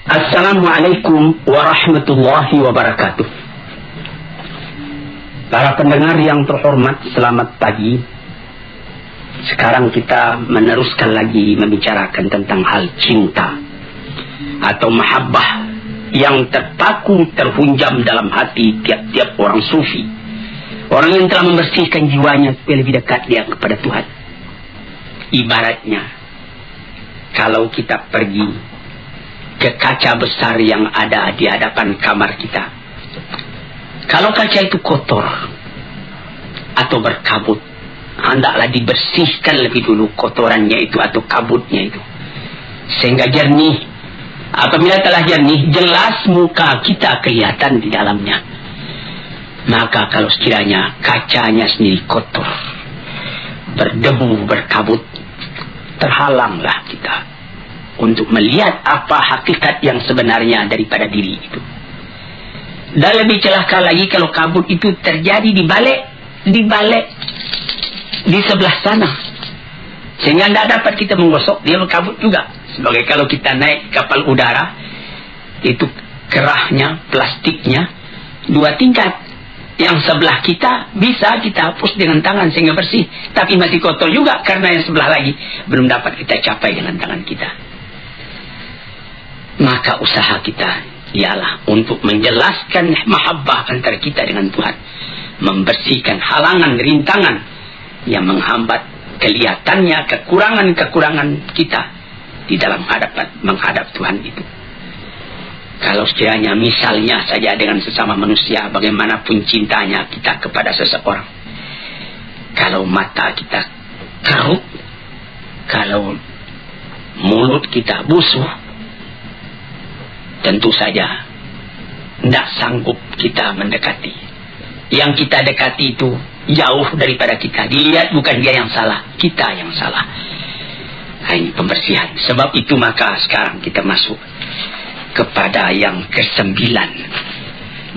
Assalamualaikum warahmatullahi wabarakatuh. Para pendengar yang terhormat, selamat pagi. Sekarang kita meneruskan lagi membicarakan tentang hal cinta atau mahabbah yang terpaku terhunjam dalam hati tiap-tiap orang sufi, orang yang telah membersihkan jiwanya supaya lebih dekat dia kepada Tuhan. Ibaratnya kalau kita pergi ke kaca besar yang ada di hadapan kamar kita, kalau kaca itu kotor atau berkabut, hendaklah dibersihkan lebih dulu kotorannya itu atau kabutnya itu, sehingga jernih. Apabila telah jernih, jelas muka kita kelihatan di dalamnya. Maka kalau sekiranya kacanya sendiri kotor, berdebu, berkabut, terhalanglah kita untuk melihat apa hakikat yang sebenarnya daripada diri itu. Dan lebih celaka lagi kalau kabut itu terjadi di balik di sebelah sana, sehingga tidak dapat kita menggosok, dia berkabut juga. Sebagai kalau kita naik kapal udara, itu kerahnya, plastiknya 2 tingkat. Yang sebelah kita bisa kita hapus dengan tangan sehingga bersih, tapi masih kotor juga karena yang sebelah lagi belum dapat kita capai dengan tangan kita. Maka usaha kita ialah untuk menjelaskan mahabbah antara kita dengan Tuhan, membersihkan halangan, rintangan yang menghambat kelihatannya kekurangan-kekurangan kita di dalam menghadap Tuhan itu. Kalau sekiranya misalnya saja dengan sesama manusia, bagaimanapun cintanya kita kepada seseorang, kalau mata kita kerut, kalau mulut kita busuk, tentu saja tidak sanggup kita mendekati. Yang kita dekati itu jauh daripada kita. Dilihat bukan dia yang salah, kita yang salah. Nah, ini pembersihan. Sebab itu maka sekarang kita masuk kepada yang ke-9.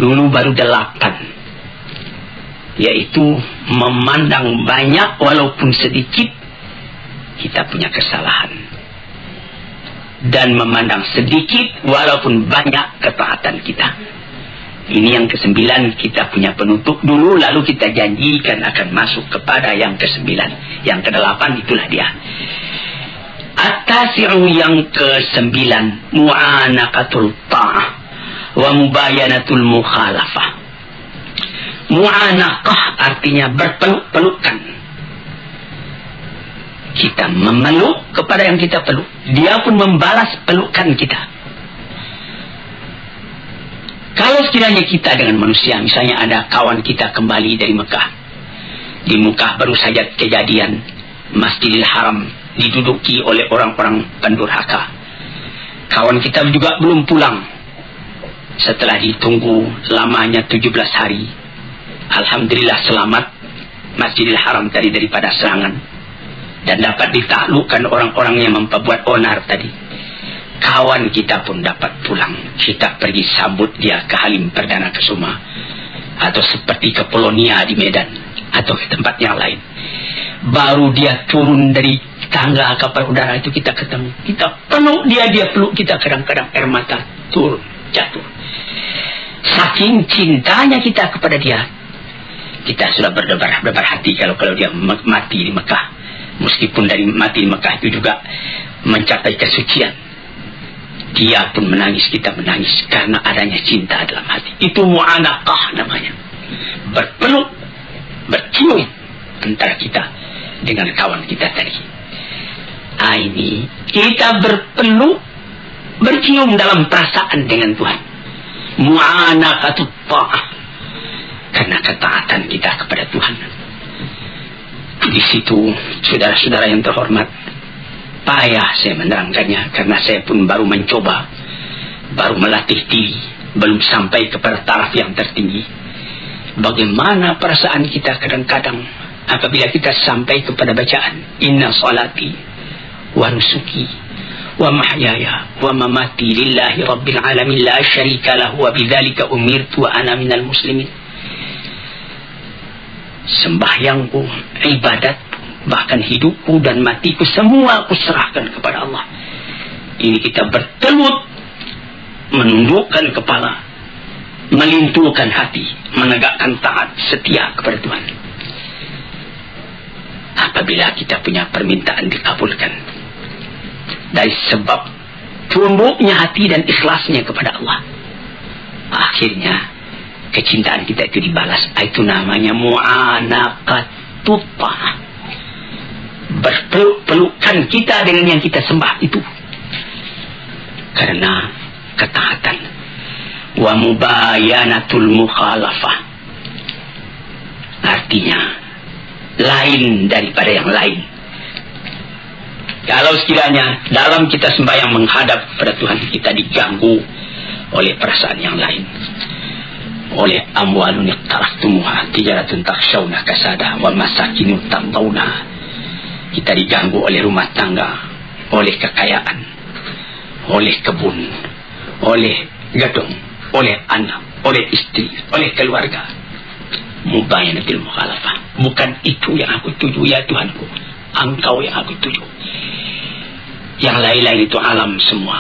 Dulu baru 8, yaitu memandang banyak walaupun sedikit kita punya kesalahan, dan memandang sedikit walaupun banyak ketaatan kita. Ini yang ke-9, kita punya penutup dulu, lalu kita janjikan akan masuk kepada yang ke-9. Yang ke-8 itulah dia. At-tasi'u, yang ke-9, mu'anaqatul ta'ah wa mubayanatul mukhalafah. Mu'anaqah artinya berpeluk-pelukan. Kita memeluk kepada yang kita peluk, dia pun membalas pelukan kita. Kalau sekiranya kita dengan manusia, misalnya ada kawan kita kembali dari Mekah, di Mekah baru saja kejadian Masjidil Haram diduduki oleh orang-orang pendurhaka. Kawan kita juga belum pulang setelah ditunggu lamanya 17 hari. Alhamdulillah selamat Masjidil Haram tadi daripada serangan, dan dapat ditaklukkan orang-orang yang memperbuat onar tadi. Kawan kita pun dapat pulang. Kita pergi sambut dia ke Halim Perdana Kusuma, atau seperti ke Polonia di Medan, atau ke tempat yang lain. Baru dia turun dari tangga kapal udara itu, kita ketemu, kita peluk dia peluk kita. Kadang-kadang air mata turun, jatuh. Saking cintanya kita kepada dia, kita sudah berdebar hati kalau dia mati di Mekah. Meskipun dari mati di Mekah itu juga mencapai kesucian, dia pun menangis, kita menangis karena adanya cinta dalam hati. Itu mu'anaqah namanya, berpeluk, bercium antara kita dengan kawan kita tadi. Ini kita berpeluk, bercium dalam perasaan dengan Tuhan. Mu'anaqatut ta'ah, karena ketaatan kita kepada Tuhan. Di situ, saudara-saudara yang terhormat, payah saya menerangkannya karena saya pun baru mencoba, baru melatih diri, belum sampai kepada taraf yang tertinggi. Bagaimana perasaan kita kadang-kadang apabila kita sampai kepada bacaan inna salati wa nusuki wa mahyaya wa mamati lillahi rabbil alamin la syarika lahu wa bidzalika umirtu wa ana minal muslimin. Sembahyangku, ibadatku, bahkan hidupku dan matiku, semua aku serahkan kepada Allah. Ini kita bertelut menundukkan kepala, melintuhkan hati, menegakkan taat setia kepada Tuhan. Apabila kita punya permintaan dikabulkan dari sebab tunduknya hati dan ikhlasnya kepada Allah, akhirnya kecintaan kita itu dibalas. Itu namanya mu'anaqatut ta'ah. Berpeluk-pelukan kita dengan yang kita sembah itu karena ketaatan. Wa mubayanatul mukhalafah, artinya lain daripada yang lain. Kalau sekiranya dalam kita sembahyang menghadap pada Tuhan, kita diganggu oleh perasaan yang lain, oleh amwalun iqtaraftumuha tijaratun takhshawna kasada wa masakinu tardawna. Kita diganggu oleh rumah tangga, oleh kekayaan, oleh kebun, oleh gedung, oleh anak, oleh istri, oleh keluarga. Mubayanatil mukhalafah. Bukan itu yang aku tuju ya Tuhanku, Engkau yang aku tuju. Yang lain-lain itu alam semua.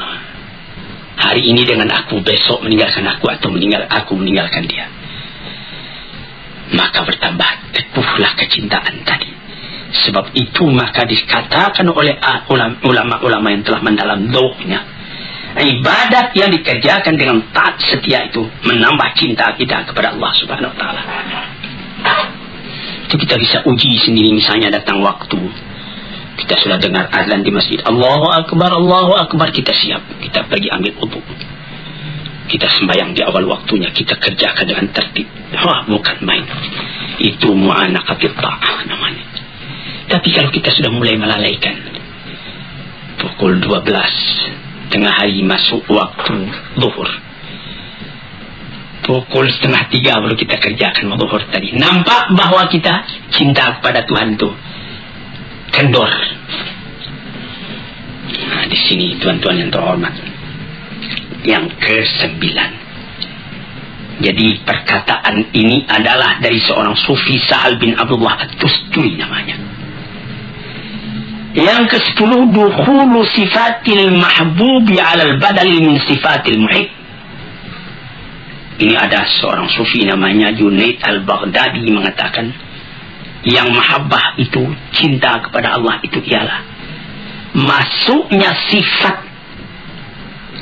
Hari ini dengan aku, besok meninggalkan aku, atau aku meninggalkan dia. Maka bertambah teguhlah kecintaan tadi. Sebab itu maka dikatakan oleh ulama-ulama yang telah mendalam dohnya, ibadat yang dikerjakan dengan taat setia itu menambah cinta kita kepada Allah Subhanahu wa ta'ala. Itu kita bisa uji sendiri. Misalnya datang waktu, kita sudah dengar azan di masjid, Allahu Akbar, kita siap, kita pergi ambil wudu, kita sembahyang di awal waktunya, kita kerjakan dengan tertib. Wah, bukan main. Itu mu'anaqatut ta'ah namanya. Tapi kalau kita sudah mulai melalaikan, pukul 12 tengah hari masuk waktu zuhur, pukul 2:30 baru kita kerjakan zuhur tadi, nampak bahwa kita cinta kepada Tuhan itu kendor. Nah, di sini tuan-tuan yang terhormat, yang ke-9. Jadi perkataan ini adalah dari seorang sufi, Sahal bin Abdullah At-Tusturi namanya. Yang ke-10, dukhulu sifatil mahbubi alal badali min sifatil muhib. Ini ada seorang sufi namanya Junaid al-Baghdadi mengatakan, yang mahabbah itu, cinta kepada Allah itu ialah masuknya sifat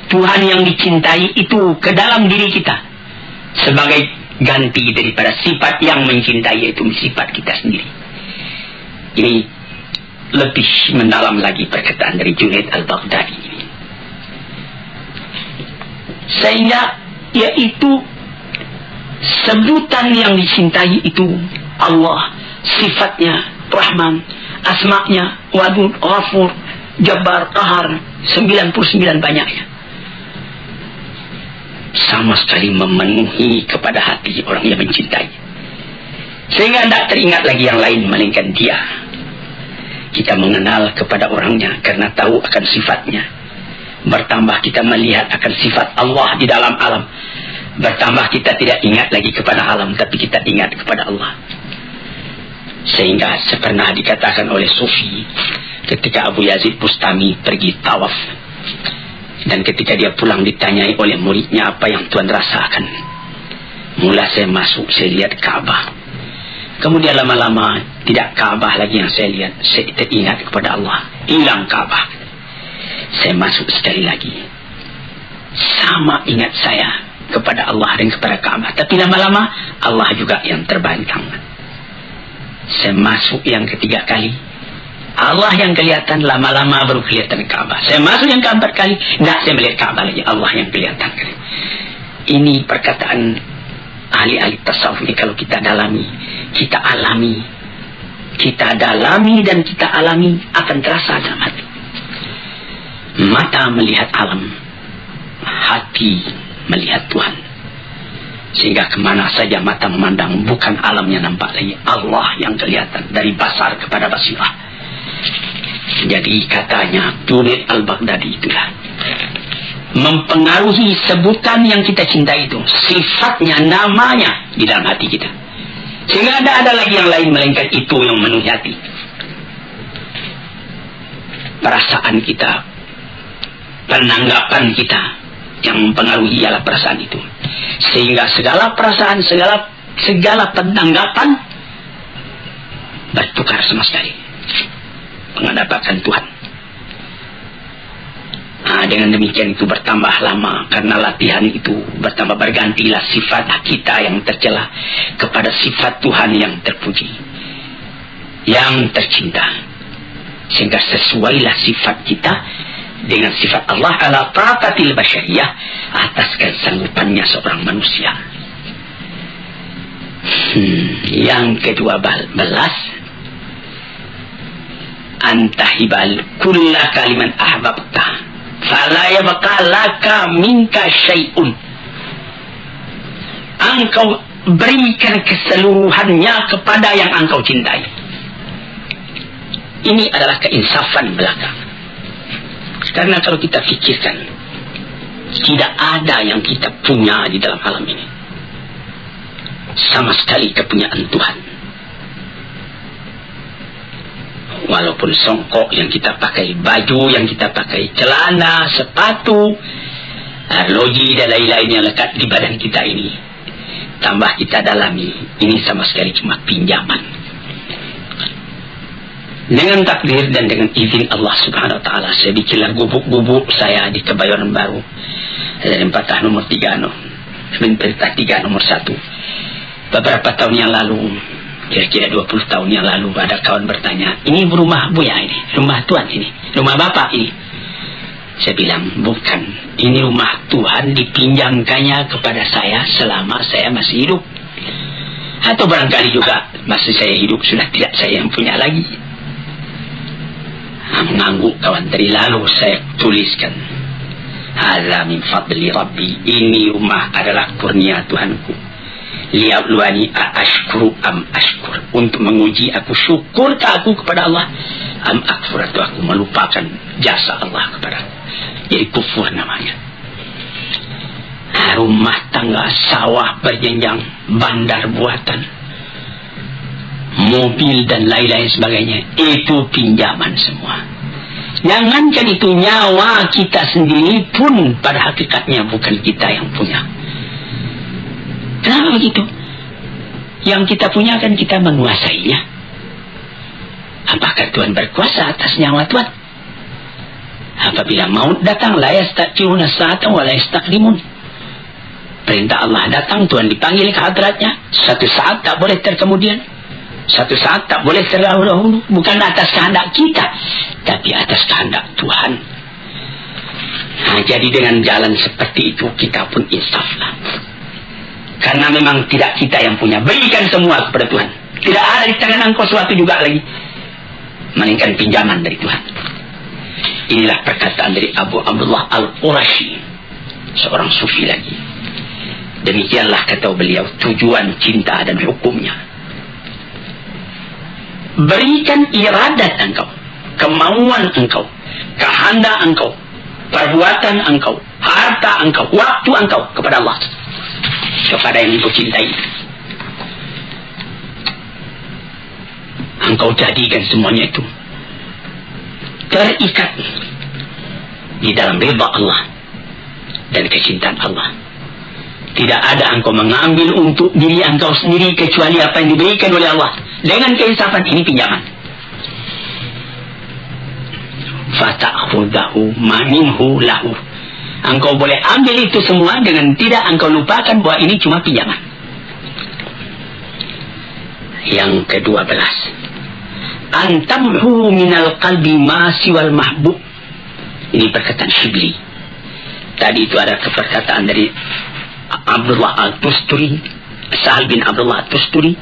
Tuhan yang dicintai itu ke dalam diri kita sebagai ganti daripada sifat yang mencintai, yaitu sifat kita sendiri. Ini lebih mendalam lagi perkataan dari Junaid al-Baghdadi ini, sehingga yaitu sebutan yang dicintai itu Allah, sifatnya Rahman, asma'nya Wadud, Ghafur, Jabbar, Qahar, 99 banyaknya, sama sekali memenuhi kepada hati orang yang mencintai, sehingga tidak teringat lagi yang lain melainkan dia. Kita mengenal kepada orangnya karena tahu akan sifatnya. Bertambah kita melihat akan sifat Allah di dalam alam. Bertambah kita tidak ingat lagi kepada alam, tapi kita ingat kepada Allah. Sehingga pernah dikatakan oleh Sufi, ketika Abu Yazid Bustami pergi tawaf, dan ketika dia pulang ditanyai oleh muridnya, apa yang Tuan rasakan? Mula saya masuk, saya lihat Ka'bah. Kemudian lama-lama tidak Ka'bah lagi yang saya lihat, saya teringat kepada Allah. Hilang Ka'bah. Saya masuk sekali lagi, sama ingat saya kepada Allah dan kepada Ka'bah. Tapi lama-lama Allah juga yang terbangkang. Saya masuk yang ketiga kali, Allah yang kelihatan, lama-lama baru kelihatan Ka'bah. Saya masuk yang keempat kali, tidak saya melihat Ka'bah lagi, Allah yang kelihatan. Ini perkataan ahli-ahli tasawuf ini. Kalau kita dalami, kita alami, kita dalami dan kita alami, akan terasa dalam hati. Mata melihat alam, hati melihat Tuhan. Sehingga kemana saja mata memandang, bukan alamnya nampak lagi, Allah yang kelihatan, dari basar kepada basirah. Jadi katanya Junaid al-Baghdadi itulah mempengaruhi sebutan yang kita cintai itu, sifatnya, namanya di dalam hati kita, sehingga tidak ada lagi yang lain melainkan itu yang memenuhi hati. Perasaan kita, penanggapan kita, yang mempengaruhi ialah perasaan itu. Sehingga segala perasaan, segala penanggapan bertukar sama sekali menghadapkan Tuhan. Dengan demikian itu bertambah lama, karena latihan itu bertambah bergantilah sifat kita yang tercela kepada sifat Tuhan yang terpuji, yang tercinta, sehingga sesuailah sifat kita dengan sifat Allah ala taqatil basyariyah, atas kesanggupannya seorang manusia. Yang ke-12, antahibal kulla kaliman ahbabta fala yabqa laka minka syai'un. Engkau berikan keseluruhannya kepada yang engkau cintai. Ini adalah keinsafan belaka. Karena kalau kita fikirkan, tidak ada yang kita punya di dalam alam ini sama sekali kepunyaan Tuhan. Walaupun songkok yang kita pakai, baju yang kita pakai, celana, sepatu, arloji dan lain-lain yang lekat di badan kita ini, tambah kita dalami, ini sama sekali cuma pinjaman. Dengan takdir dan dengan izin Allah Subhanahu wa Ta'ala, saya bikinlah gubuk-gubuk saya di Kebayoran Baru dari Empatah nomor 3 Perintah 3 nomor 1. Beberapa tahun yang lalu, kira-kira 20 tahun yang lalu, ada kawan bertanya, ini rumah Buya ini, rumah Tuhan ini, rumah Bapak ini. Saya bilang, bukan, ini rumah Tuhan dipinjamkannya kepada saya selama saya masih hidup. Atau barangkali juga masih saya hidup sudah tidak saya yang punya lagi. Mengangguk kawan tadi, lalu saya tuliskan, hadza min fadli Rabbi, ini rumah adalah kurnia Tuhanku. Liyabluwani ashkuru am ashkur, untuk menguji aku syukur aku kepada Allah, am akfur, atau aku melupakan jasa Allah kepada aku. Jadi kufur namanya. Rumah tangga, sawah berjenjang, bandar buatan, mobil dan lain-lain sebagainya, itu pinjaman semua. Jangankan itu, nyawa kita sendiri pun pada hakikatnya bukan kita yang punya. Kenapa begitu? Yang kita punya kan kita menguasainya. Apakah Tuhan berkuasa atas nyawa Tuhan? Apabila maut datang, la yastati'una sa'atan wa la yastaqdimun. Perintah Allah datang, Tuhan dipanggil ke hadratnya, satu saat tak boleh terkemudian, satu saat tak boleh terdahulu. Bukan atas kehendak kita, tapi atas kehendak Tuhan. Jadi dengan jalan seperti itu kita pun insaflah. Karena memang tidak kita yang punya. Berikan semua kepada Tuhan. Tidak ada di tangan engkau sesuatu juga lagi, melainkan pinjaman dari Tuhan. Inilah perkataan dari Abu Abdullah Al-Qurashi, seorang sufi lagi. Demikianlah kata beliau tujuan cinta dan hukumnya. Berikan iradat engkau, kemauan engkau, kehendak engkau, perbuatan engkau, harta engkau, waktu engkau kepada Allah, kepada yang engkau cintai. Engkau jadikan semuanya itu terikat di dalam ridha Allah dan kecintaan Allah. Tidak ada engkau mengambil untuk diri engkau sendiri kecuali apa yang diberikan oleh Allah. Dengan keinsafan, ini pinjaman. Fata'khudahu maminhu lahu. Engkau boleh ambil itu semua dengan tidak engkau lupakan bahwa ini cuma pinjaman. Yang ke-12, antamhu minal qalbi ma siwal mahbub. Ini perkataan Shibli. Tadi itu ada perkataan dari Abdullah Al-Tusturi, Sahal bin Abdullah Al-Tusturi,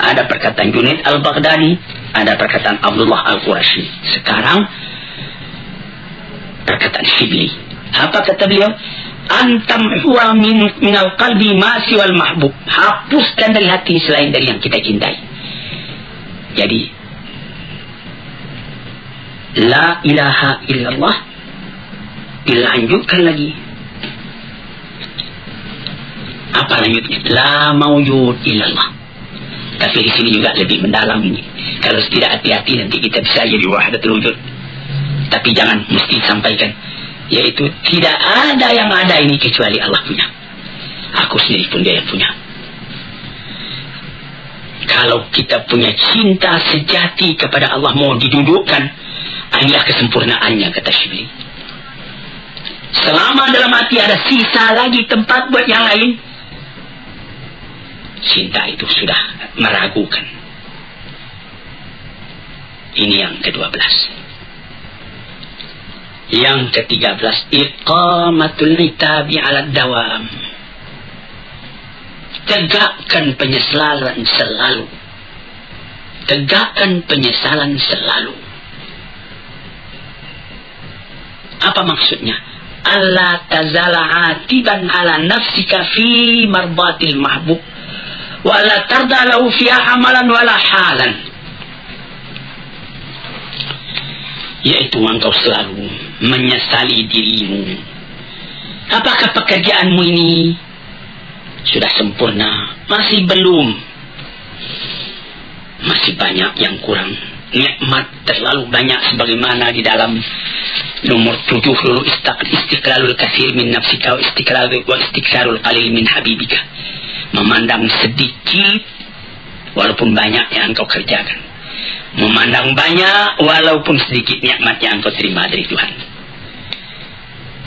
ada perkataan Junaid Al-Baghdadi, ada perkataan Abdullah Al-Qurashi. Sekarang perkataan Shibli. Apa kata beliau? Antam huwa minal qalbi ma siwal mahbub. Hapuskan dari hati selain dari yang kita cintai. Jadi la ilaha illallah dilanjutkan lagi. Apa lanjutnya? La mawjud illallah. Tapi di sini juga lebih mendalam ini. Kalau tidak hati-hati nanti kita bisa jadi wahdatul wujud. Tapi jangan mesti sampaikan Yaitu tidak ada yang ada ini kecuali Allah punya. Aku sendiri pun dia yang punya. Kalau kita punya cinta sejati kepada Allah mau didudukkan, inilah kesempurnaannya, kata Syibli. Selama dalam hati ada sisa lagi tempat buat yang lain, cinta itu sudah meragukan. Ini yang ke-12. Yang ke-13, iqamatul itabi ala dawam. Tegakkan penyesalan selalu. Tegakkan penyesalan selalu. Apa maksudnya? Allah tazala atiban ala nafsika fi marbatil mahbub wa la tarda lahu fiha amalan wala halan. Yaitu engkau selalu menyesali dirimu. Apakah pekerjaanmu ini sudah sempurna? Masih belum. Masih banyak yang kurang. Nikmat terlalu banyak sebagaimana di dalam nomor 7 dulu, istiqlalul katsir min nafsika wa istiqrarul qalil min habibika. Memandang sedikit walaupun banyak yang engkau kerjakan. Memandang banyak walaupun sedikit nikmat yang engkau terima dari Tuhan.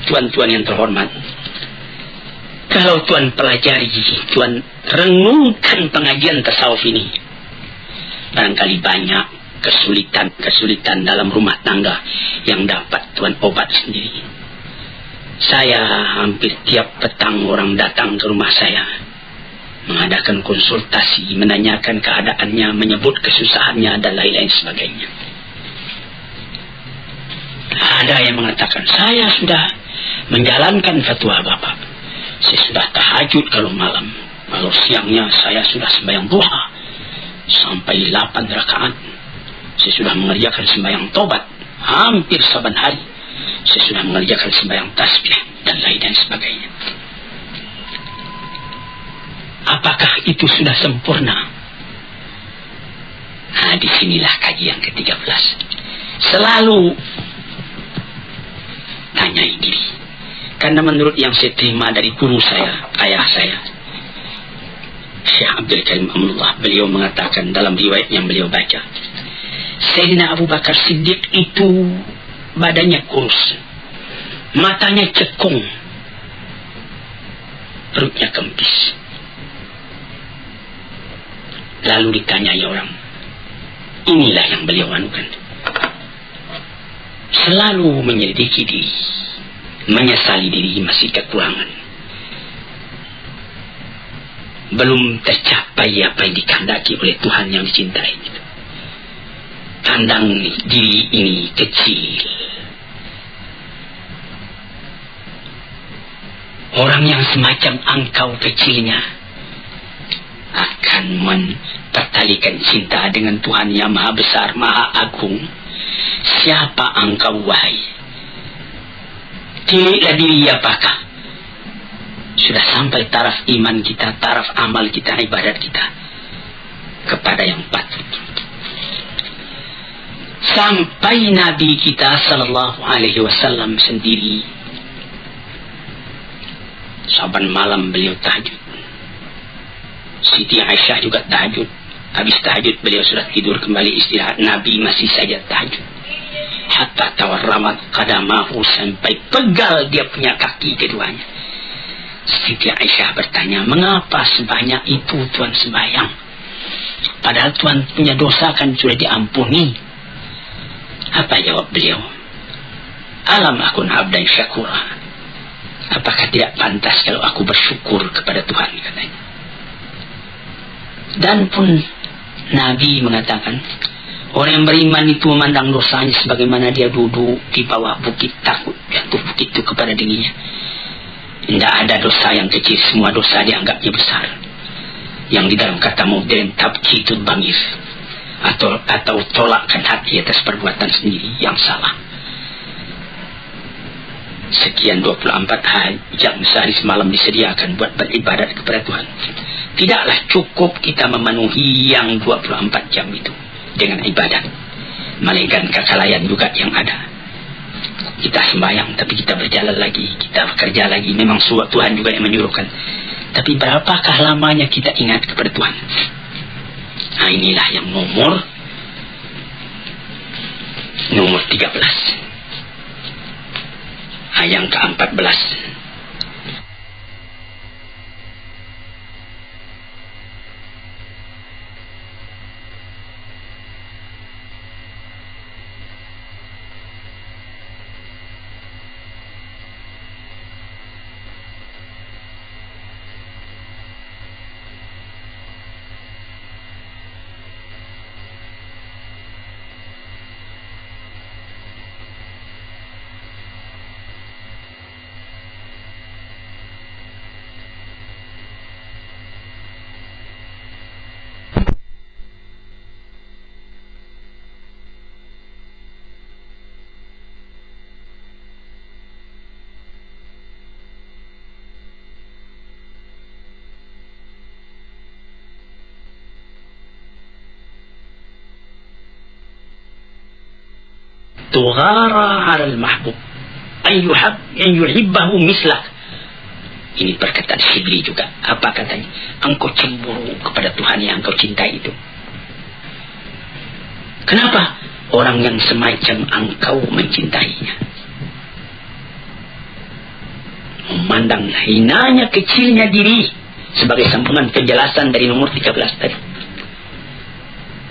Tuan-tuan yang terhormat, kalau Tuan pelajari, Tuan renungkan pengajian tasawuf ini, barangkali banyak kesulitan dalam rumah tangga yang dapat Tuan obat sendiri. Saya hampir tiap petang orang datang ke rumah saya, mengadakan konsultasi, menanyakan keadaannya, menyebut kesusahannya dan lain-lain sebagainya. Ada yang mengatakan, saya sudah menjalankan fatwa Bapak. Saya sudah tahajud kalau malam. Kalau siangnya saya sudah sembahyang duha sampai 8 rakaat. Saya sudah mengerjakan sembahyang tobat hampir saban hari. Saya sudah mengerjakan sembahyang tasbih dan lain-lain sebagainya. Apakah itu sudah sempurna? Nah, disinilah kajian ke-13. Selalu tanyai diri. Karena menurut yang saya terima dari guru saya, ayah saya, Syekh Abdul Karim Amrullah, beliau mengatakan dalam riwayat yang beliau baca, Sayyidina Abu Bakar Siddiq itu badannya kurus, matanya cekung, perutnya kempis. Lalu ditanyai orang, inilah yang beliau anukan. Selalu menyelidiki diri, menyesali diri masih kekurangan. Belum tercapai apa yang dikehendaki oleh Tuhan yang dicintai. Pandang diri ini kecil. Orang yang semacam engkau kecilnya akan mempertalikan cinta dengan Tuhan yang maha besar, maha agung. Siapa engkau wahai? Tiliklah diri apakah sudah sampai taraf iman kita, taraf amal kita, ibadat kita kepada yang patut. Sampai Nabi kita sallallahu alaihi wasallam sendiri saban malam beliau tahajud. Siti Aisyah juga tahajud. Habis tahajud beliau sudah tidur kembali istirahat. Nabi masih saja tahajud. Hatta tawarramat qadamahu, sampai pegal dia punya kaki keduanya. Siti Aisyah bertanya, mengapa sebanyak itu Tuan sembahyang? Padahal Tuan punya dosa kan sudah diampuni. Apa jawab beliau? Alam akun abdan syakura. Apakah tidak pantas kalau aku bersyukur kepada Tuhan, katanya. Dan pun Nabi mengatakan, orang yang beriman itu memandang dosanya sebagaimana dia duduk di bawah bukit, takut jatuh bukit itu kepada dirinya. Tidak ada dosa yang kecil, semua dosa dianggapnya besar. Yang di dalam kata modern tabkitul bangir, atau tolakkan hati atas perbuatan sendiri yang salah. Sekian 24 jam sehari semalam disediakan buat beribadat kepada Tuhan. Tidaklah cukup kita memenuhi yang 24 jam itu dengan ibadat, melainkan kelalaian juga yang ada. Kita sembahyang, tapi kita berjalan lagi, kita bekerja lagi. Memang Tuhan juga yang menyuruhkan. Tapi berapakah lamanya kita ingat kepada Tuhan? Nah, inilah yang nomor 13. Yang ke-14. Tughara 'alal mahbub an yuhibbahu mislak. Ini perkataan Shibli juga. Apa katanya? Engkau cemburu kepada Tuhan yang engkau cintai itu. Kenapa? Orang yang semacam engkau mencintainya. Memandang hinanya, kecilnya diri, sebagai sambungan penjelasan dari nomor 13 tadi.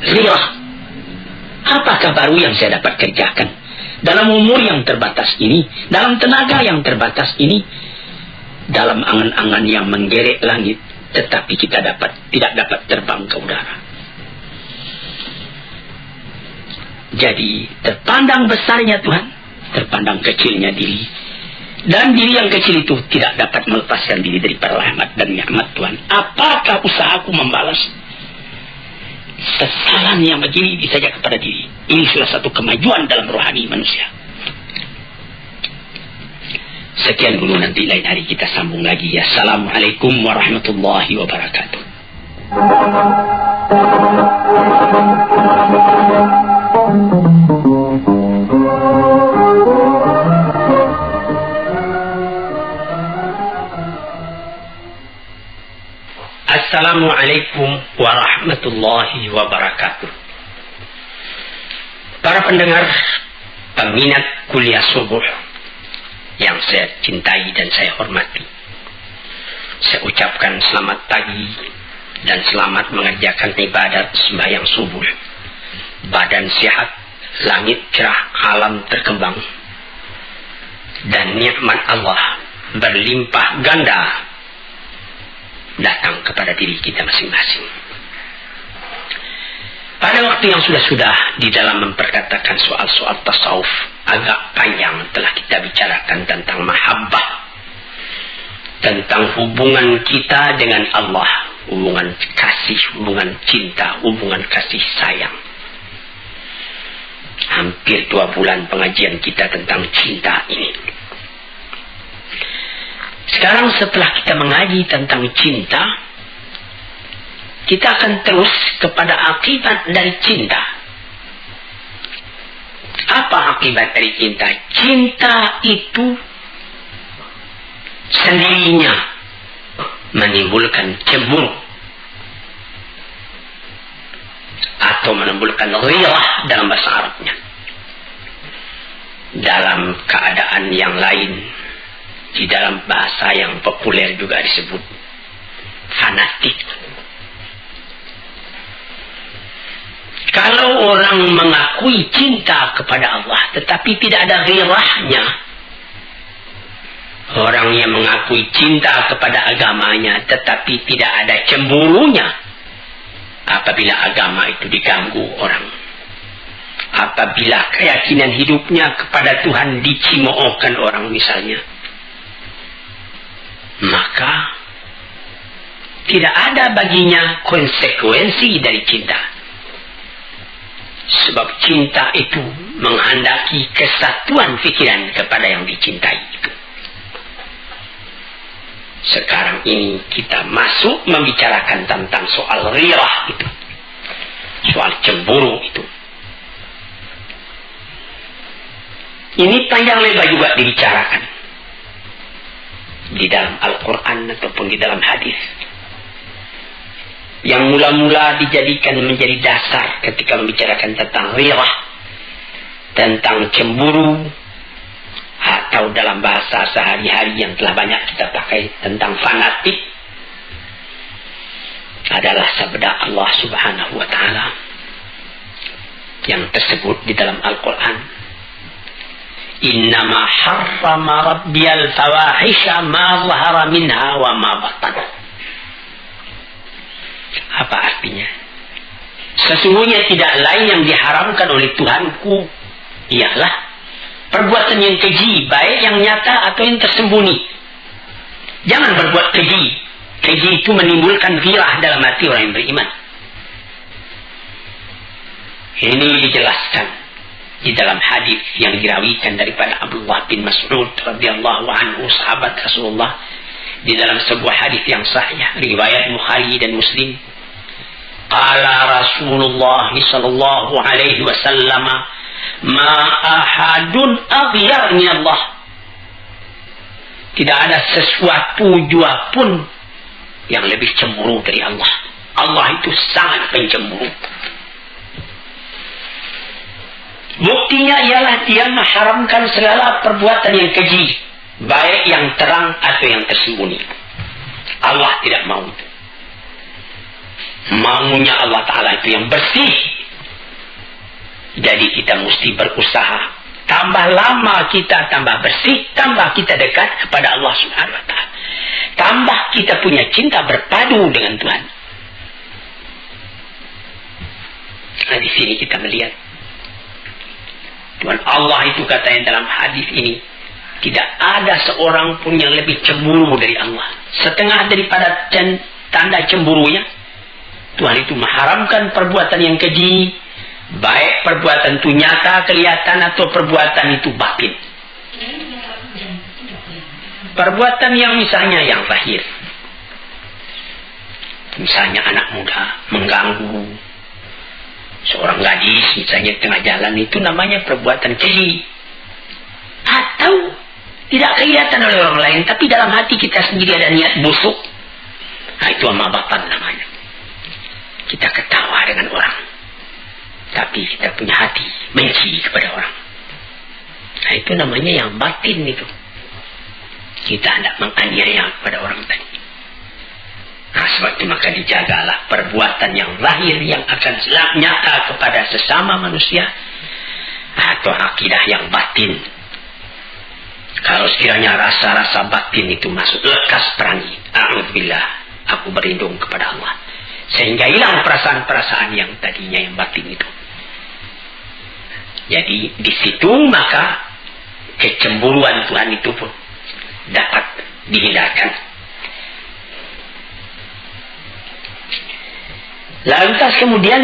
Ghirah. Apakah baru yang saya dapat kerjakan dalam umur yang terbatas ini, dalam tenaga yang terbatas ini, dalam angan-angan yang menggerek langit, tetapi kita tidak dapat terbang ke udara. Jadi terpandang besarnya Tuhan, terpandang kecilnya diri, dan diri yang kecil itu tidak dapat melepaskan diri dari rahmat dan nikmat Tuhan. Apakah usahaku membalas kesalahan yang begini saja kepada diri? Ini salah satu kemajuan dalam rohani manusia. Sekian dulu, nanti lain hari kita sambung lagi. Assalamualaikum warahmatullahi wabarakatuh. Assalamualaikum warahmatullahi wabarakatuh. Para pendengar, peminat kuliah subuh yang saya cintai dan saya hormati, saya ucapkan selamat pagi dan selamat mengerjakan ibadat sembahyang subuh. Badan sehat, langit cerah, alam terkembang, dan nikmat Allah berlimpah ganda datang kepada diri kita masing-masing. Pada waktu yang sudah di dalam memperkatakan soal-soal tasawuf agak panjang, telah kita bicarakan tentang mahabbah, tentang hubungan kita dengan Allah, hubungan kasih, hubungan cinta, hubungan kasih sayang. Hampir 2 bulan pengajian kita tentang cinta ini. Sekarang setelah kita mengaji tentang cinta, kita akan terus kepada akibat dari cinta. Apa akibat dari cinta? Cinta itu sendirinya menimbulkan cemburu atau menimbulkan ghirah dalam bahasa Arabnya. Dalam keadaan yang lain, di dalam bahasa yang populer juga disebut fanatik. Kalau orang mengakui cinta kepada Allah tetapi tidak ada ghirahnya, orang yang mengakui cinta kepada agamanya tetapi tidak ada cemburunya apabila agama itu diganggu orang, apabila keyakinan hidupnya kepada Tuhan dicimoohkan orang misalnya, maka tidak ada baginya konsekuensi dari cinta. Sebab cinta itu menghendaki kesatuan pikiran kepada yang dicintai itu. Sekarang ini kita masuk membicarakan tentang soal ghirah itu, soal cemburu itu. Ini panjang lebar juga dibicarakan di dalam Al-Quran ataupun di dalam hadis. Yang mula-mula dijadikan menjadi dasar ketika membicarakan tentang ghirah, tentang cemburu, atau dalam bahasa sehari-hari yang telah banyak kita pakai tentang fanatik, adalah sabda Allah Subhanahu wa Ta'ala yang tersebut di dalam Al-Quran. Innama harrama rabbiyal fawahisha ma zahara minha wa ma batan. Apa artinya? Sesungguhnya tidak lain yang diharamkan oleh Tuhanku ialah perbuatan yang keji, baik yang nyata atau yang tersembunyi. Jangan berbuat keji. Keji itu menimbulkan ghirah dalam hati orang yang beriman. Ini dijelaskan di dalam hadis yang dirawikan daripada Abdullah bin Mas'ud radhiyallahu anhu, sahabat Rasulullah, di dalam sebuah hadis yang sahih riwayat Bukhari dan Muslim. Qala Rasulullah sallallahu alaihi wasallam, ma ahadun aghyar min Allah. Tidak ada sesuatu jua pun yang lebih cemburu dari Allah. Allah itu sangat pencemburu. Buktinya ialah dia mengharamkan segala perbuatan yang keji, baik yang terang atau yang tersembunyi. Allah tidak mau itu. Maunya Allah Ta'ala itu yang bersih. Jadi kita mesti berusaha. Tambah lama kita tambah bersih, tambah kita dekat kepada Allah Subhanahu wa Ta'ala. Tambah kita punya cinta berpadu dengan Tuhan. Nah, di sini kita melihat Tuhan Allah itu katanya dalam hadis ini, tidak ada seorang pun yang lebih cemburu dari Allah. Setengah daripada tanda cemburunya, Tuhan itu mengharamkan perbuatan yang keji, baik perbuatan itu nyata, kelihatan, atau perbuatan itu batin. Perbuatan yang misalnya yang zahir, misalnya anak muda mengganggu seorang gadis misalnya tengah jalan, itu namanya perbuatan keji. Atau tidak kelihatan oleh orang lain, tapi dalam hati kita sendiri ada niat busuk. Nah, itu amabatan namanya. Kita ketawa dengan orang, tapi kita punya hati benci kepada orang. Nah, itu namanya yang batin itu. Kita hendak menganiaya kepada orang tadi. Nah, sebab itu maka dijagalah perbuatan yang lahir yang akan nyata kepada sesama manusia, atau akidah yang batin. Kalau sekiranya rasa-rasa batin itu masuk, lekas perangi. A'udzubillah, aku berlindung kepada Allah, sehingga hilang perasaan-perasaan yang tadinya yang batin itu. Jadi di situ maka kecemburuan Tuhan itu pun dapat dihindarkan. Lantas kemudian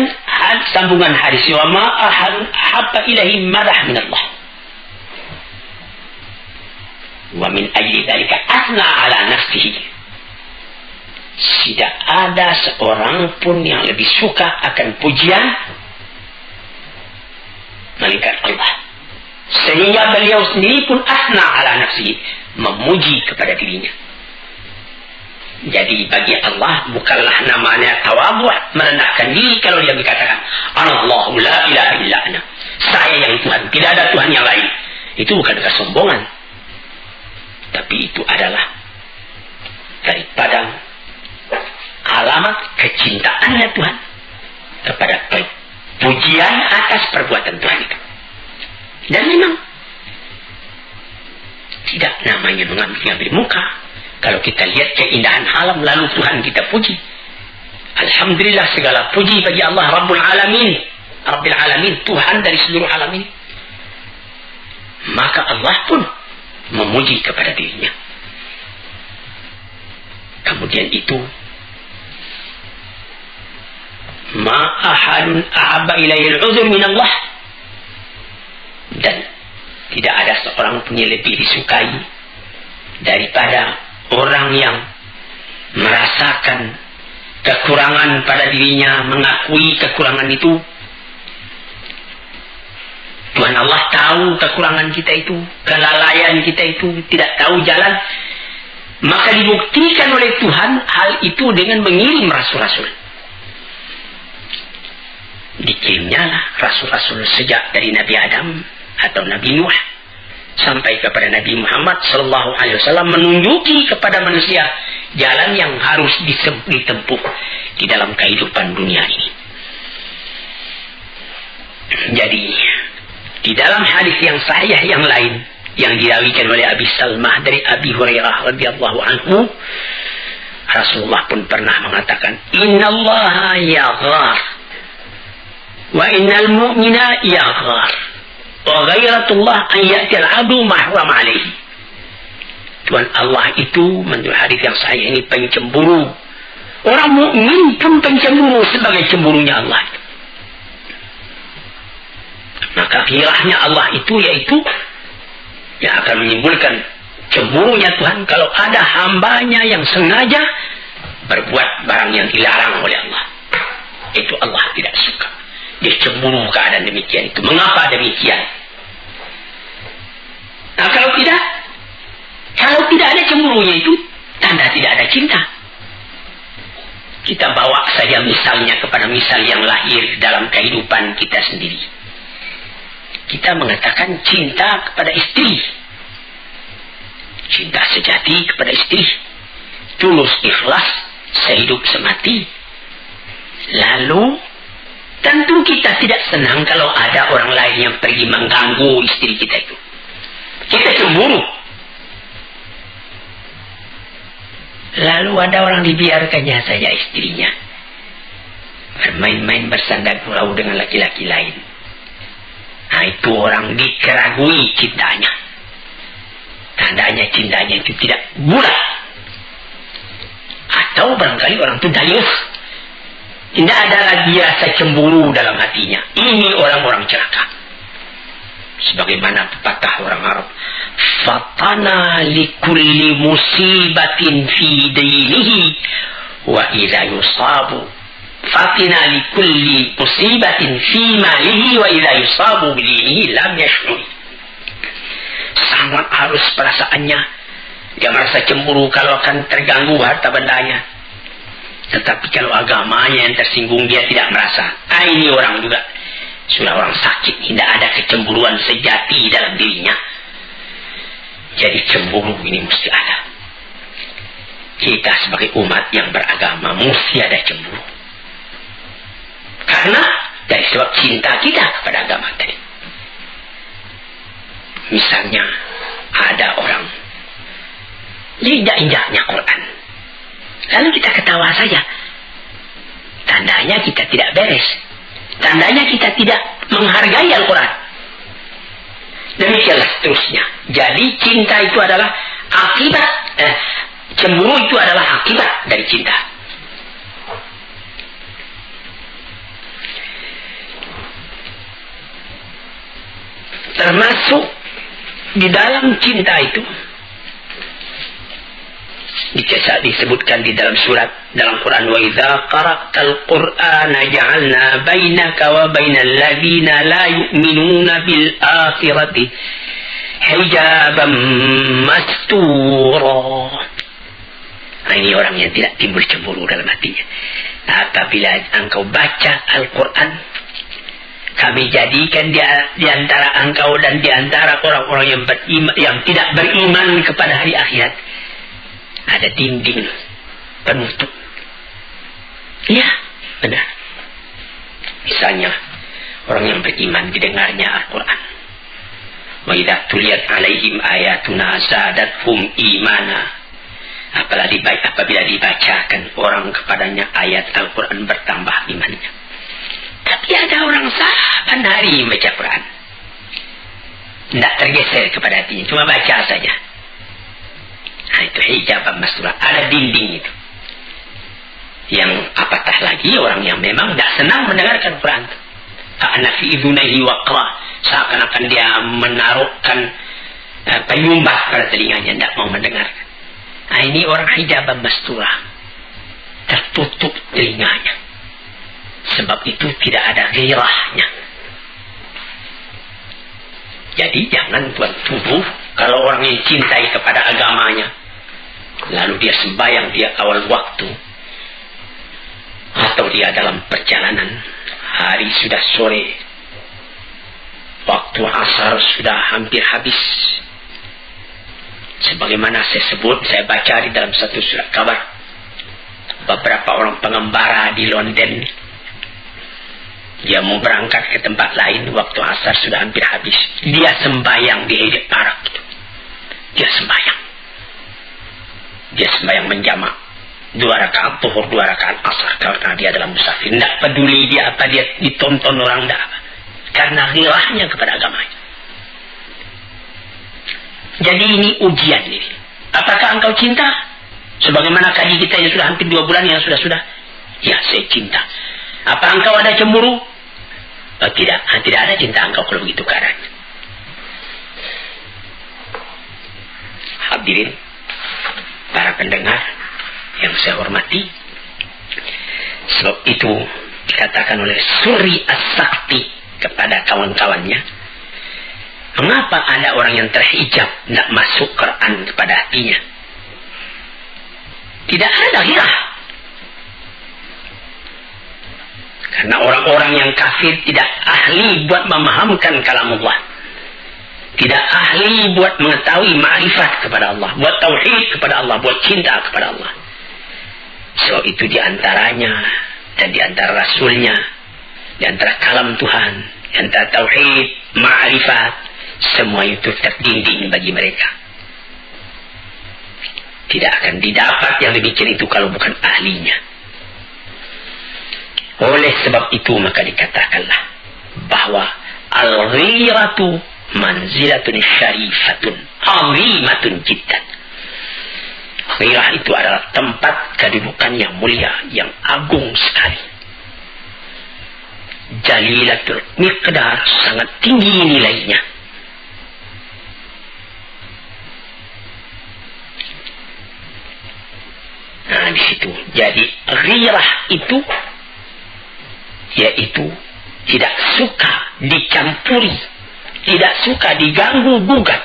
sambungan hadis, wa ma ahabba ilahi madah min Allah wa min ajli dzalika asna ala nafsihi. Tidak ada seorang pun yang lebih suka akan pujian melainkan Allah, sehingga beliau sendiri pun asna ala nafsihi, memuji kepada dirinya. Jadi bagi Allah bukanlah namanya tawadhu, merendahkan diri kalau dia berkatakan Allahu la ilaha illa ana, saya yang Tuhan, tidak ada Tuhan yang lain. Itu bukan kesombongan, tapi itu adalah daripada alamat kecintaannya Tuhan kepada pujian atas perbuatan Tuhan itu. Dan memang tidak namanya mengambil muka. Kalau kita lihat keindahan alam lalu Tuhan kita puji, alhamdulillah, segala puji bagi Allah Rabbul Alamin, Rabbil Alamin, Tuhan dari seluruh alam ini. Maka Allah pun memuji kepada dirinya. Kemudian itu ma ahadun ahabba ilayhi al-'udhr min Allah, dan tidak ada seorang pun yang lebih disukai daripada orang yang merasakan kekurangan pada dirinya, mengakui kekurangan itu. Tuhan Allah tahu kekurangan kita itu, kelalaian kita itu, tidak tahu jalan, maka dibuktikan oleh Tuhan hal itu dengan mengirim rasul-rasul. Dikirimnya rasul-rasul sejak dari Nabi Adam atau Nabi Nuh sampai kepada Nabi Muhammad sallallahu alaihi wasallam, menunjuki kepada manusia jalan yang harus ditempuh di dalam kehidupan dunia ini. Jadi di dalam hadis yang sahih yang lain yang diriwayatkan oleh Abi Salmah dari Abi Hurairah radhiyallahu anhu, Rasulullah pun pernah mengatakan, "Innallaha yaghar wa innal mu'mina yaghar wa ghairatullah an ya'ti al-'abdu mahram 'alaihi." Tuhan Allah itu menurut hadis yang sahih ini pencemburu. Orang mukmin pun pencemburu sebagai cemburunya Allah. Maka ghirahnya Allah itu yaitu yang akan menimbulkan cemburunya Tuhan kalau ada hambanya yang sengaja berbuat barang yang dilarang oleh Allah. Itu Allah tidak suka. Dia cemburu keadaan demikian itu. Mengapa demikian? Nah, kalau tidak ada cemburunya itu tanda tidak ada cinta. Kita bawa saja misalnya kepada misal yang lahir dalam kehidupan kita sendiri. Kita mengatakan cinta kepada istri, cinta sejati kepada istri, tulus ikhlas sehidup semati. Lalu tentu kita tidak senang kalau ada orang lain yang pergi mengganggu istri kita itu. Kita cemburu. Lalu ada orang dibiarkannya saja istrinya bermain-main bersandar gurau dengan laki-laki lain. Nah, itu orang dikeragui cintanya. Tandanya cintanya itu tidak bulat. Atau barangkali orang itu dayus. Tidak ada lagi rasa cemburu dalam hatinya. Ini orang-orang celaka. Sebagaimana pepatah orang Arab, "Fatana likulli musibatin fi dinihi wa idza yusabu fatina likulli musibatin fi malihi wa idza yusabu bidinihi lam yash'ur." Sangat halus perasaannya. Dia merasa cemburu kalau akan terganggu harta bendanya. Tetapi kalau agamanya yang tersinggung dia tidak merasa. Ini orang juga sudah orang sakit. Tidak ada kecemburuan sejati dalam dirinya. Jadi cemburu ini mesti ada. Kita sebagai umat yang beragama mesti ada cemburu. Karena dari sebab cinta kita kepada agama tadi. Misalnya ada orang injak-injaknya Quran, lalu kita ketawa saja. Tandanya kita tidak beres. Tandanya kita tidak menghargai Al-Quran. Demikianlah seterusnya. Jadi cinta itu adalah akibat, cemburu itu adalah akibat dari cinta. Termasuk di dalam cinta itu disebutkan di dalam surat dalam Quran, "Wa idza qara'tal Qur'ana ja'alna bainaka wa bainal ladzina la yu'minuna bil akhirati hijaban mastura." Nah, ini orang yang tidak timbul cemburu dalam hatinya. Apabila engkau baca Al-Quran, kami jadikan di antara engkau dan di antara orang-orang yang beriman, yang tidak beriman kepada hari akhirat, ada dinding penutup. Iya, benar. Misalnya orang yang beriman didengarnya Al-Quran. Wa idza tuliyat alaihim ayatuna zadatuhum imana. Apabila dibacakan orang kepadanya ayat Al-Quran, bertambah imannya. Tapi ada orang saban hari baca Quran, tidak tergeser kepada hatinya, cuma baca saja. Nah, itu hijab mastura, ada dinding itu. Yang apatah lagi orang yang memang tidak senang mendengarkan Quran. Ka'anna fi idhunaihi waqra, seakan-akan dia menaruhkan penyumbah pada telinganya, tidak mau mendengarkan. Nah, ini orang hijab mastura, tertutup telinganya. Sebab itu tidak ada ghirahnya. Jadi jangan tuan tuduh kalau orang yang cintai kepada agamanya, lalu dia sembahyang dia awal waktu, atau dia dalam perjalanan, hari sudah sore, waktu asar sudah hampir habis. Sebagaimana saya baca di dalam satu surat kabar, beberapa orang pengembara di London, dia mau berangkat ke tempat lain, waktu asar sudah hampir habis. Dia sembahyang di Hyde Park. Dia sembahyang menjamak 2 rakaat zuhur, 2 rakaat asar, karena dia adalah musafir. Tidak peduli dia apa dia ditonton orang, tidak apa, karena ghirahnya kepada agamanya. Jadi ini ujian ini. Apakah engkau cinta? Sebagaimana kaji kita yang sudah hampir 2 bulan yang sudah. Ya, saya cinta. Apa engkau ada cemburu? Tidak ada cinta engkau kalau begitu keadaannya. Hadirin, para pendengar yang saya hormati, sebab itu dikatakan oleh Suri As-Sakti kepada kawan-kawannya, mengapa ada orang yang terhijab tidak masuk Quran kepada hatinya? Tidak ada ghirah. Karena orang-orang yang kafir tidak ahli buat memahamkan kalam Allah, tidak ahli buat mengetahui ma'rifat kepada Allah, buat tauhid kepada Allah, buat cinta kepada Allah. Sebab itu diantaranya dan diantara Rasulnya, diantara kalam Tuhan, diantara tauhid, ma'rifat, semua itu terdinding bagi mereka. Tidak akan didapat yang demikian itu kalau bukan ahlinya. Oleh sebab itu maka dikatakanlah bahwa al-ghiratu manzilatun syarifatun azimatun jiddan. Ghirah itu adalah tempat kedudukan yang mulia, yang agung sekali. Jalilatul miqdar, sangat tinggi nilainya. Nah, di situ. Jadi ghirah itu yaitu tidak suka dicampuri, tidak suka diganggu gugat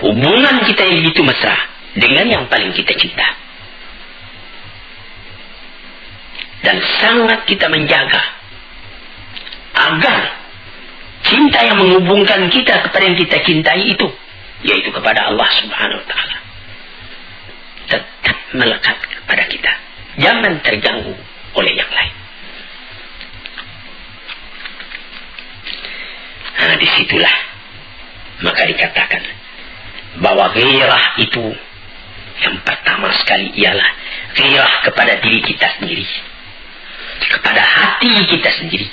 hubungan kita yang begitu mesra dengan yang paling kita cinta, dan sangat kita menjaga agar cinta yang menghubungkan kita kepada yang kita cintai itu, yaitu kepada Allah Subhanahu wa Ta'ala, tetap melekat kepada kita, jangan terganggu oleh yang lain. Nah, disitulah maka dikatakan bahwa ghirah itu yang pertama sekali ialah ghirah kepada diri kita sendiri, kepada hati kita sendiri.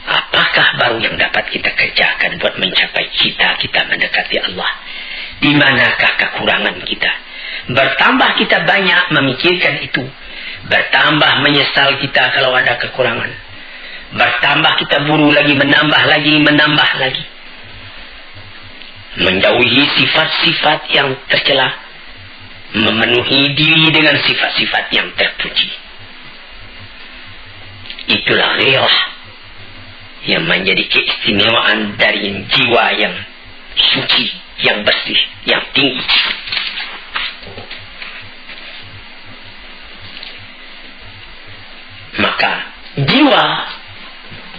Apakah baru yang dapat kita kerjakan buat mencapai cita kita mendekati Allah? Di manakah kekurangan kita? Bertambah kita banyak memikirkan itu, bertambah menyesal kita kalau ada kekurangan. Bertambah kita buru lagi, menambah lagi. Menjauhi sifat-sifat yang tercela, memenuhi diri dengan sifat-sifat yang terpuji. Itulah ghirah yang menjadi keistimewaan dari jiwa yang suci, yang bersih, yang tinggi. Maka jiwa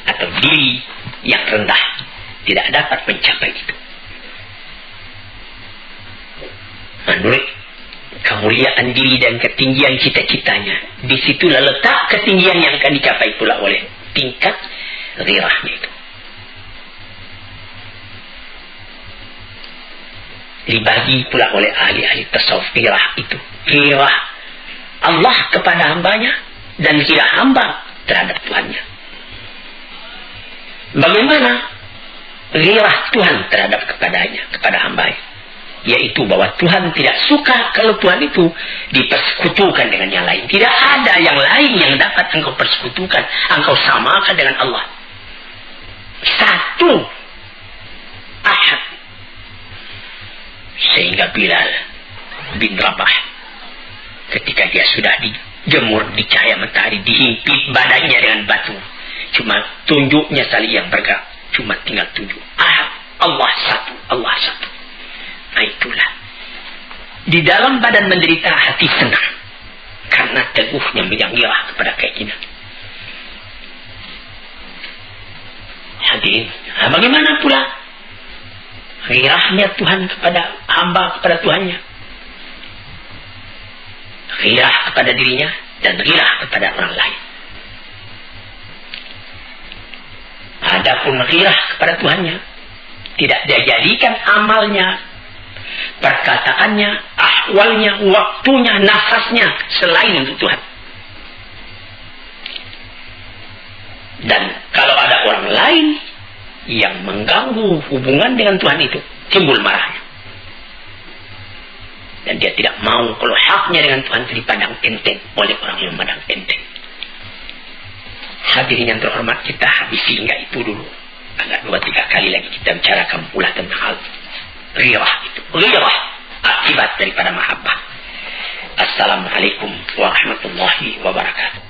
atau diri yang rendah tidak dapat mencapai itu. Menurut kemuliaan diri dan ketinggian cita-citanya, disitulah letak ketinggian yang akan dicapai pula oleh tingkat ghirahnya itu. Dibagi pula oleh ahli-ahli tasawuf ghirah itu. Ghirah Allah kepada hambanya dan ghirah hamba terhadap Tuhannya. Bagaimana ghirah Tuhan terhadap kepadanya, kepada hambanya, yaitu bahwa Tuhan tidak suka kalau Tuhan itu dipersekutukan dengan yang lain. Tidak ada yang lain yang dapat engkau persekutukan, engkau samakan dengan Allah. Satu ahad. Sehingga Bilal bin Rabah ketika dia sudah dijemur di cahaya matahari, dihimpit badannya dengan batu, cuma tunjuknya saja yang bergerak, cuma tinggal 7. Ahad, Allah satu, Allah satu. Nah itulah. Di dalam badan menderita, hati senang. Karena teguhnya menyanggirah kepada keyakinan. Hadirin, nah bagaimana pula ghirahnya Tuhan kepada hamba, kepada Tuhannya? Ghirah kepada dirinya dan ghirah kepada orang lain. Adapun ghirah kepada Tuhannya, tidak dia jadikan amalnya, perkataannya, ahwalnya, waktunya, nafasnya selain untuk Tuhan. Dan kalau ada orang lain yang mengganggu hubungan dengan Tuhan itu, timbul marahnya. Dan dia tidak mau kalau haknya dengan Tuhan itu dipandang enteng oleh orang yang memandang enteng. Hadirin yang terhormat, kita habisi hingga itu dulu. Agak 2-3 kali lagi kita bicarakan pula tentang hal ghirah itu. Ghirah akibat daripada mahabbah. Assalamualaikum warahmatullahi wabarakatuh.